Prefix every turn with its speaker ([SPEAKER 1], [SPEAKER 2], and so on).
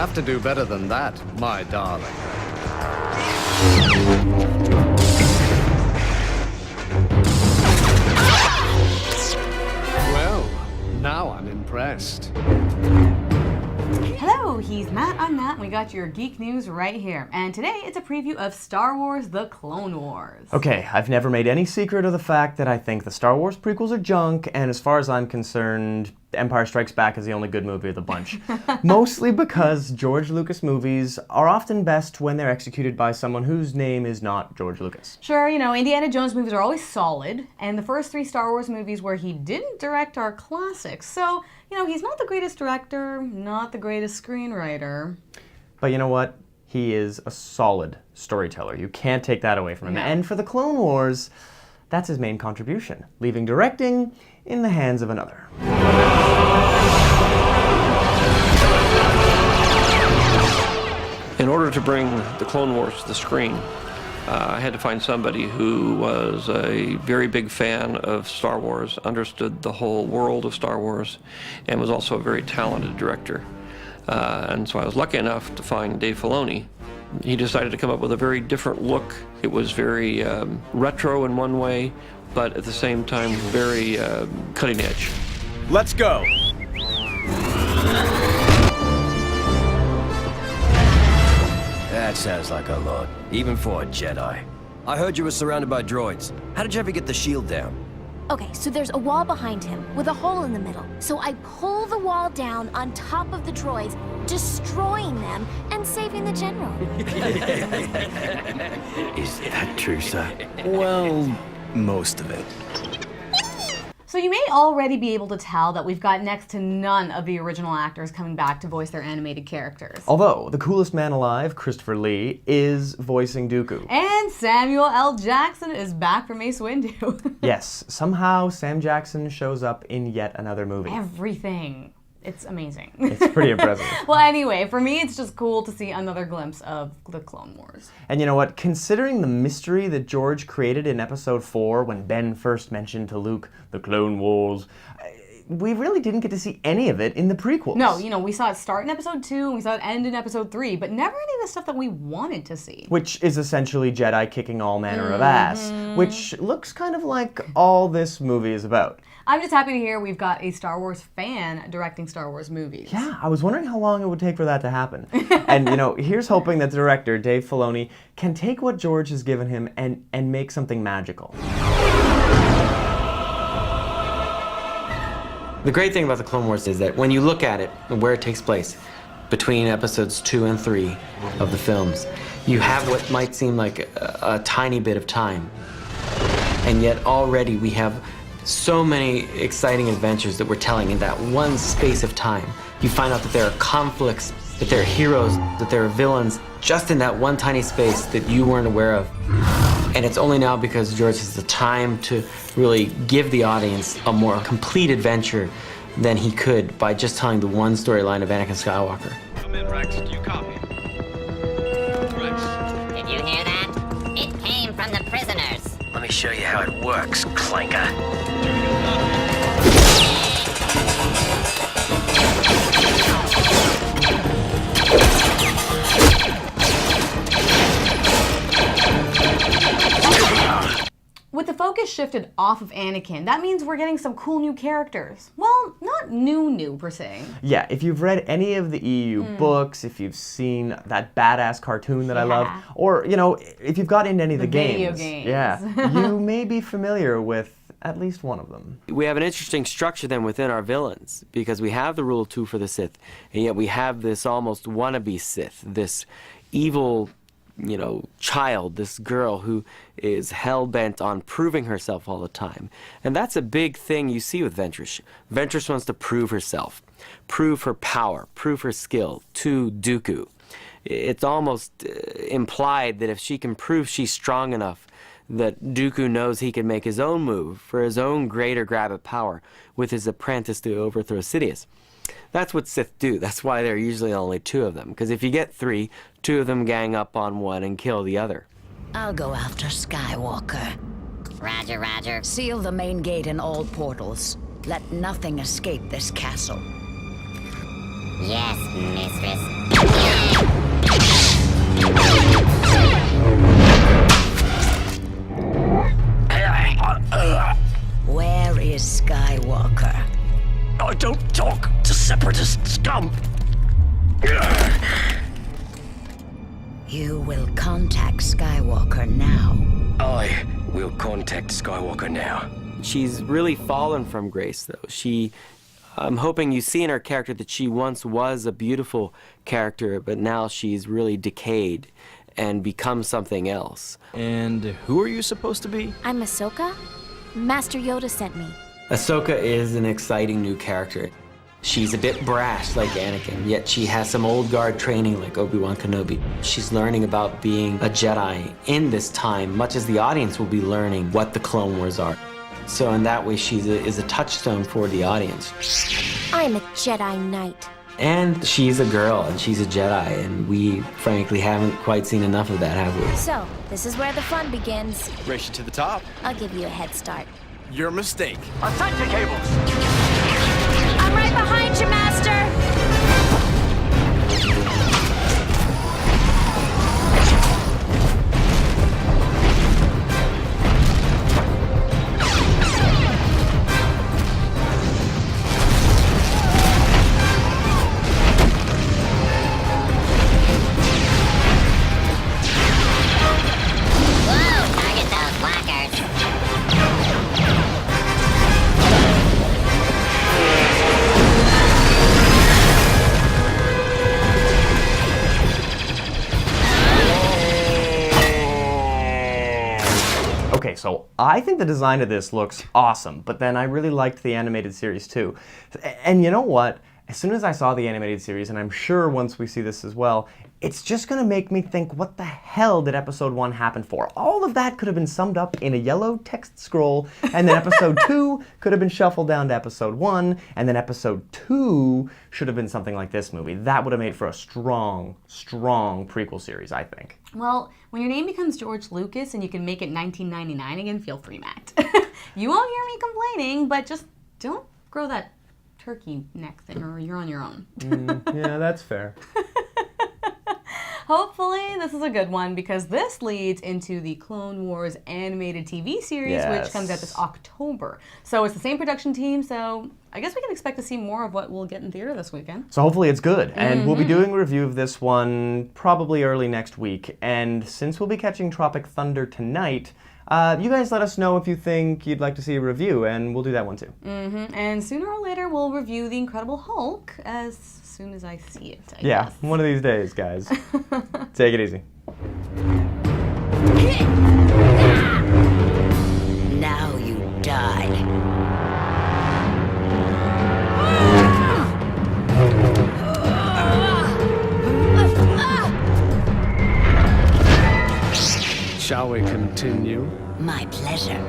[SPEAKER 1] have to do better than that, my darling. Well, now I'm impressed.
[SPEAKER 2] Hello, he's Matt, I'm Matt, and we got your geek news right here. And today it's a preview of Star Wars The Clone Wars.
[SPEAKER 3] Okay, I've never made any secret of the fact that I think the Star Wars prequels are junk, and as far as I'm concerned, Empire Strikes Back is the only good movie of the bunch. Mostly because George Lucas movies are often best when they're executed by someone whose name is not George Lucas.
[SPEAKER 2] Sure, you know, Indiana Jones movies are always solid, and the first 3 Star Wars movies where he didn't direct are classics. So, you know, he's not the greatest director, not the greatest screenwriter.
[SPEAKER 3] But you know what? He is a solid storyteller. You can't take that away from him.
[SPEAKER 2] No.
[SPEAKER 3] And for the Clone Wars, that's his main contribution, leaving directing in the hands of another.
[SPEAKER 4] In order to bring the Clone Wars to the screen, I had to find somebody who was a very big fan of Star Wars, understood the whole world of Star Wars, and was also a very talented director. And so I was lucky enough to find Dave Filoni. He decided to come up with a very different look. It was very retro in one way, but at the same time very cutting edge.
[SPEAKER 5] Let's go!
[SPEAKER 6] That sounds like a lot, even for a Jedi. I heard you were surrounded by droids. How did you ever get the shield down?
[SPEAKER 7] Okay, so there's a wall behind him with a hole in the middle. So I pull the wall down on top of the droids, destroying them and saving the general.
[SPEAKER 6] Is that true, sir?
[SPEAKER 5] Well, most of it.
[SPEAKER 2] So you may already be able to tell that we've got next to none of the original actors coming back to voice their animated characters.
[SPEAKER 3] Although, the coolest man alive, Christopher Lee, is voicing Dooku.
[SPEAKER 2] And Samuel L. Jackson is back from Mace Windu.
[SPEAKER 3] Yes, somehow Sam Jackson shows up in yet another movie.
[SPEAKER 2] Everything. It's amazing.
[SPEAKER 3] It's pretty impressive.
[SPEAKER 2] Well, anyway, for me, it's just cool to see another glimpse of the Clone Wars.
[SPEAKER 3] And you know what? Considering the mystery that George created in Episode 4 when Ben first mentioned to Luke the Clone Wars, we really didn't get to see any of it in the prequels.
[SPEAKER 2] No, you know, we saw it start in Episode 2 and we saw it end in Episode 3, but never any of the stuff that we wanted to see.
[SPEAKER 3] Which is essentially Jedi kicking all manner of ass, which looks kind of like all this movie is about.
[SPEAKER 2] I'm just happy to hear we've got a Star Wars fan directing Star Wars movies.
[SPEAKER 3] Yeah, I was wondering how long it would take for that to happen. And, you know, here's hoping that the director, Dave Filoni, can take what George has given him and make something magical.
[SPEAKER 8] The great thing about the Clone Wars is that when you look at it and where it takes place, between episodes 2 and 3 of the films, you have what might seem like a tiny bit of time. And yet already we have so many exciting adventures that we're telling in that one space of time. You find out that there are conflicts, that there are heroes, that there are villains, just in that one tiny space that you weren't aware of. And it's only now because George has the time to really give the audience a more complete adventure than he could by just telling the one storyline of Anakin Skywalker.
[SPEAKER 9] Come in, Rex. Do you copy? Rex.
[SPEAKER 10] Did you hear that? It came from the prisoners.
[SPEAKER 6] Let me show you how it works, clanker.
[SPEAKER 2] With the focus shifted off of Anakin, that means we're getting some cool new characters. Well, not new per se.
[SPEAKER 3] Yeah, if you've read any of the EU books, if you've seen that badass cartoon that I love, or, you know, if you've got into any of the
[SPEAKER 2] video
[SPEAKER 3] games,
[SPEAKER 2] games.
[SPEAKER 3] yeah, you may be familiar with at least one of them.
[SPEAKER 8] We have an interesting structure then within our villains, because we have the rule of 2 for the Sith, and yet we have this almost wannabe Sith, this evil, you know, child, this girl who is hell-bent on proving herself all the time. And that's a big thing you see with Ventress. Ventress wants to prove herself, prove her power, prove her skill to Dooku. It's almost implied that if she can prove she's strong enough, that Dooku knows he can make his own move for his own greater grab at power with his apprentice to overthrow Sidious. That's what Sith do. That's why there are usually only 2 of them. Because if you get 3, 2 of them gang up on one and kill the other.
[SPEAKER 10] I'll go after Skywalker. Roger, roger.
[SPEAKER 11] Seal the main gate and all portals. Let nothing escape this castle.
[SPEAKER 10] Yes, mistress. Where is Skywalker?
[SPEAKER 6] I don't talk to separatist scum.
[SPEAKER 10] You will contact Skywalker now.
[SPEAKER 6] I will contact Skywalker now.
[SPEAKER 8] She's really fallen from grace, though. I'm hoping you see in her character that she once was a beautiful character, but now she's really decayed and become something else.
[SPEAKER 5] And who are you supposed to be?
[SPEAKER 7] I'm Ahsoka. Master Yoda sent me.
[SPEAKER 8] Ahsoka is an exciting new character. She's a bit brash like Anakin, yet she has some old guard training like Obi-Wan Kenobi. She's learning about being a Jedi in this time, much as the audience will be learning what the Clone Wars are. So in that way, she is a touchstone for the audience.
[SPEAKER 7] I'm a Jedi Knight.
[SPEAKER 8] And she's a girl, and she's a Jedi, and we, frankly, haven't quite seen enough of that, have we?
[SPEAKER 7] So, this is where the fun begins.
[SPEAKER 5] Race you to the top.
[SPEAKER 7] I'll give you a head start.
[SPEAKER 5] Your mistake.
[SPEAKER 9] Attach your cables.
[SPEAKER 7] I'm right behind you, Master!
[SPEAKER 10] Whoa, target those blackers.
[SPEAKER 3] Okay, so I think the design of this looks awesome, but then I really liked the animated series too. And you know what? As soon as I saw the animated series, and I'm sure once we see this as well, it's just gonna make me think, what the hell did episode 1 happen for? All of that could have been summed up in a yellow text scroll, and then episode 2 could have been shuffled down to episode 1, and then episode 2 should have been something like this movie. That would have made for a strong, strong prequel series, I think.
[SPEAKER 2] Well, when your name becomes George Lucas and you can make it 1999 again, feel free, Matt. You won't hear me complaining, but just don't grow that turkey neck thing or you're on your own.
[SPEAKER 3] Yeah, that's fair.
[SPEAKER 2] Hopefully this is a good one because this leads into the Clone Wars animated TV series, which comes out this October. So it's the same production team, so I guess we can expect to see more of what we'll get in theater this weekend.
[SPEAKER 3] So hopefully it's good. And we'll be doing a review of this one probably early next week. And since we'll be catching Tropic Thunder tonight, you guys let us know if you think you'd like to see a review, and we'll do that one too.
[SPEAKER 2] And sooner or later, we'll review The Incredible Hulk as soon as I see it, I
[SPEAKER 3] Yeah,
[SPEAKER 2] guess.
[SPEAKER 3] one of these days, guys. Take it easy.
[SPEAKER 10] Now you die.
[SPEAKER 1] Shall we continue?
[SPEAKER 10] My pleasure.